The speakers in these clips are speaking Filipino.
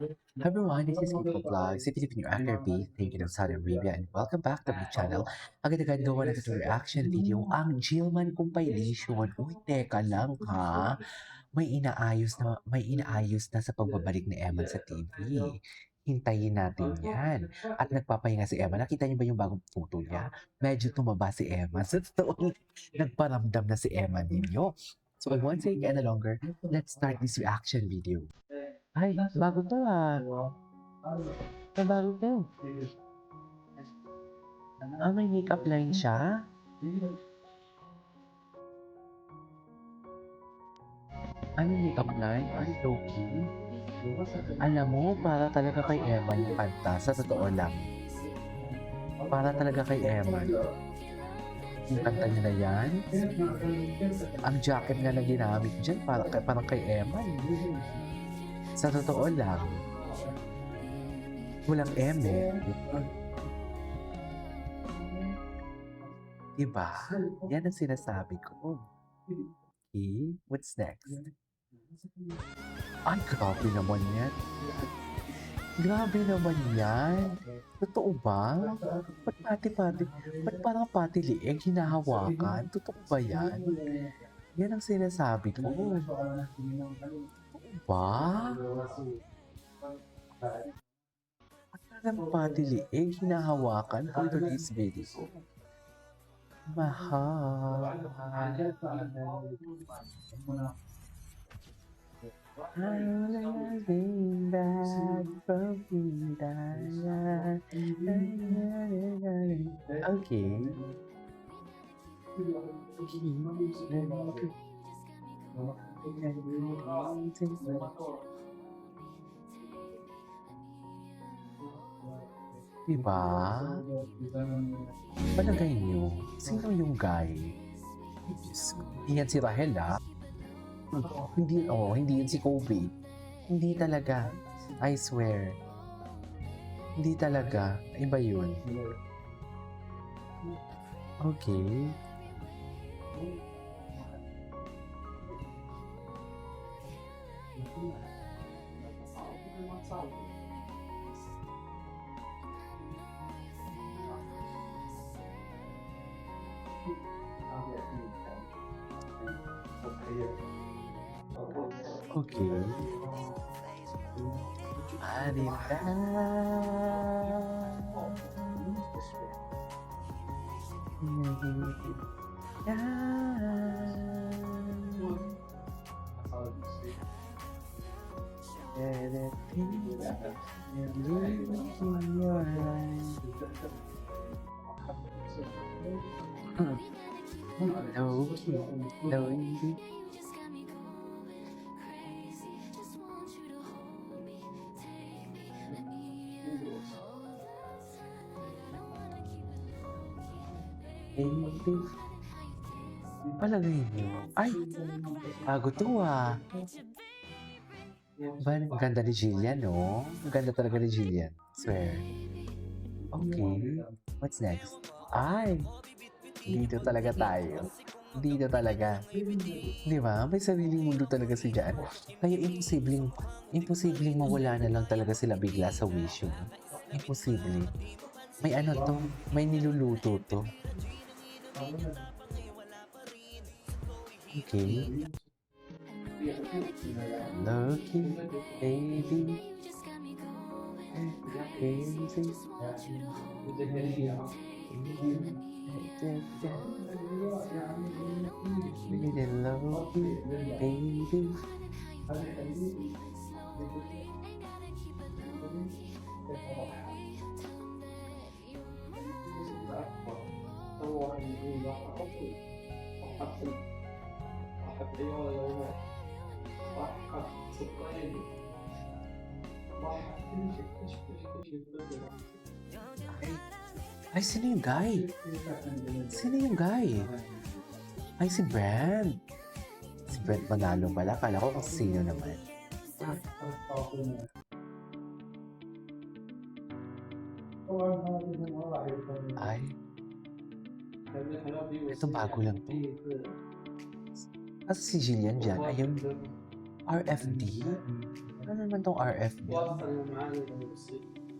Hi everyone, this is April Vlog, si Filipino actor B, thinking of Saudi Arabia, and welcome back to my channel. Agad-agad gawa na ito reaction video, ang Jillman compilation. Uy, teka lang ha, may inaayos na sa pagbabalik ni Eman sa TV. Hintayin natin yan. At nagpapahinga si Eman. Nakita niyo ba yung bagong photo niya? Medyo tumaba si Eman. Sa totoo, nagparamdam na si Eman ninyo. So I won't take any longer. Let's start this reaction video. Ay, bago to ah. May bago to. Ah, may makeup line siya? Ay, may makeup line? Ay, Loki. Alam mo, para talaga kay Emma yung kanta. Sa totoo lang. Para talaga kay Emma. Yung kanta niya na yan. Ang jacket nga na ginamit dyan, parang kay Emma. Sa totoo lang. Walang eme. Diba? Yan ang sinasabi ko. Okay, what's next? Ay, grabe naman yan. Grabe naman yan. Totoo ba? Ba't pati-pati? Ba't parang pati lieg hinahawakan? Totoo ba yan? Yan ang sinasabi ko. Totoo ba? Ba't parang pati lieg hinahawakan for today's video? Mahal. I'm coming back from Hidayah. Okay. Diba? Palagay niyo, sino yung guy? Hindi yan si Rahel ah. Hindi yun si Kobe. Hindi talaga. I swear. Hindi talaga. Iba yun. Okay. Okay. Arita. Baby. Palagay niyo. Ay! Bago to ah. Ba, ang ganda ni Jillian, no? Ang ganda talaga ni Jillian. Swear. Okay. What's next? Ay! Dito talaga tayo. Dito talaga. Di ba? May sariling mundo talaga si Jan. Kaya imposibleng mawala na lang talaga sila bigla sa wish yun. Imposible. May ano to, may niluluto to. Okay. Lucky baby. Crazy. Really love you, baby. Ay, sino yung guy? Sino yung guy? Ay, si Brent. Si Brent Manalo pala. Kala ko kung sino naman. Ay, ito bago lang to. Kasi si Jillian dyan ay yung RFD. Ano naman tong RF niya?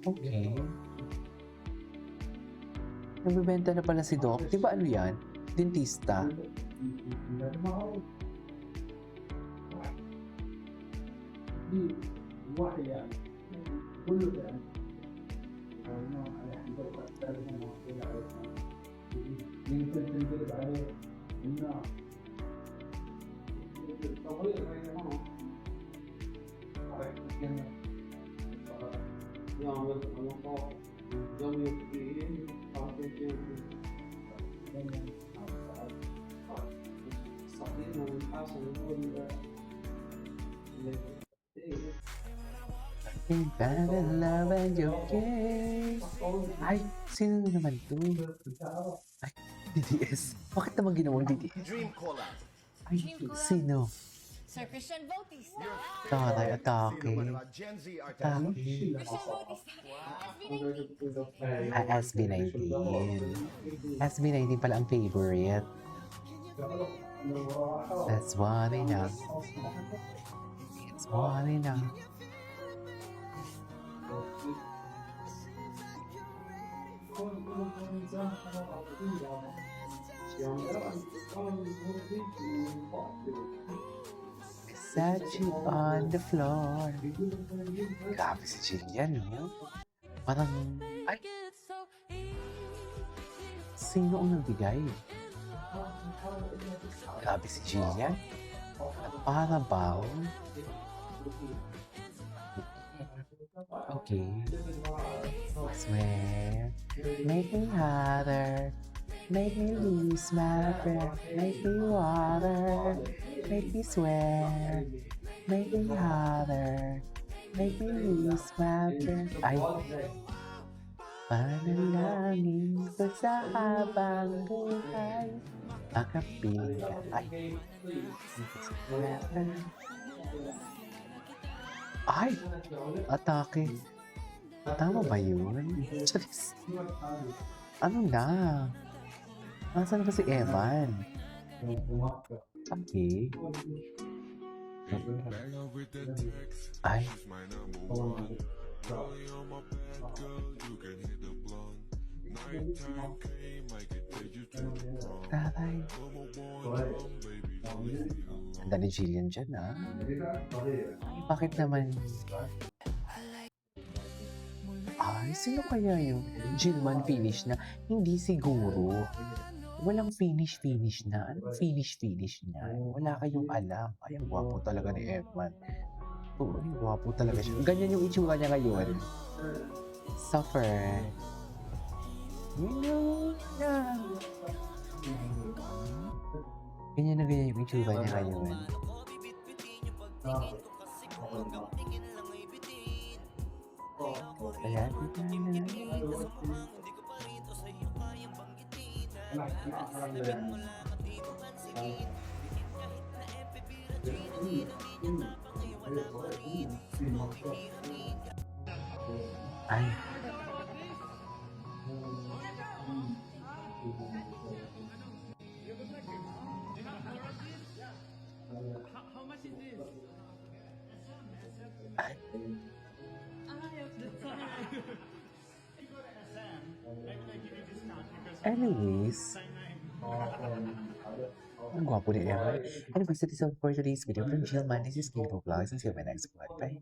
Okay. Nagbebenta na pala si Doc. Di ba ano yan? Dentista. Bad in love and your game. Ay, sino na naman to? Ay, DDS. Bakit naman ginawang DDS? Dream Collab. Ay, sino? Sir Christian Bautista. Taray, atake. One of our Gen Z artists. Atake. Christian Bautista. SB19. SB19. SB19 pala ang favorite. That's what I know. That's what I know. Set you on the floor. Grabe si Jillian, no? Parang, ay, sino ang nagbigay? Grabe si Jillian. Para ba? Okay. Swear. Make me harder. Make me lose my breath. Make me water. Make me swear. Make me harder. Make me lose my breath. Ay. Panalangin ko sa habang buhay. Makapiling ka. Ay. Ay! Atake. Tama ba yun? Charis. Ano na? Nasaan ba si Evan? Okay. Ay. Taray. Ganda ni Jillian dyan, ah. Ay, bakit naman? Ay, sino kaya yung Jillman finish na? Hindi siguro. Walang finish na. Anong finish na? Wala kayong alam. Ay, ang gwapo talaga ni Evan. Oo, ay, gwapo talaga siya. Ganyan yung itsura niya ngayon. Suffer. You know na. Ganyan yung itsura niya ngayon. Ayan. Ay. Ay. Anyways, ang gwapo ni Evan. Anyways, that is all for today's video from Jill Man. This is Kingdom Vlogs. And see you in my next vlog. Bye.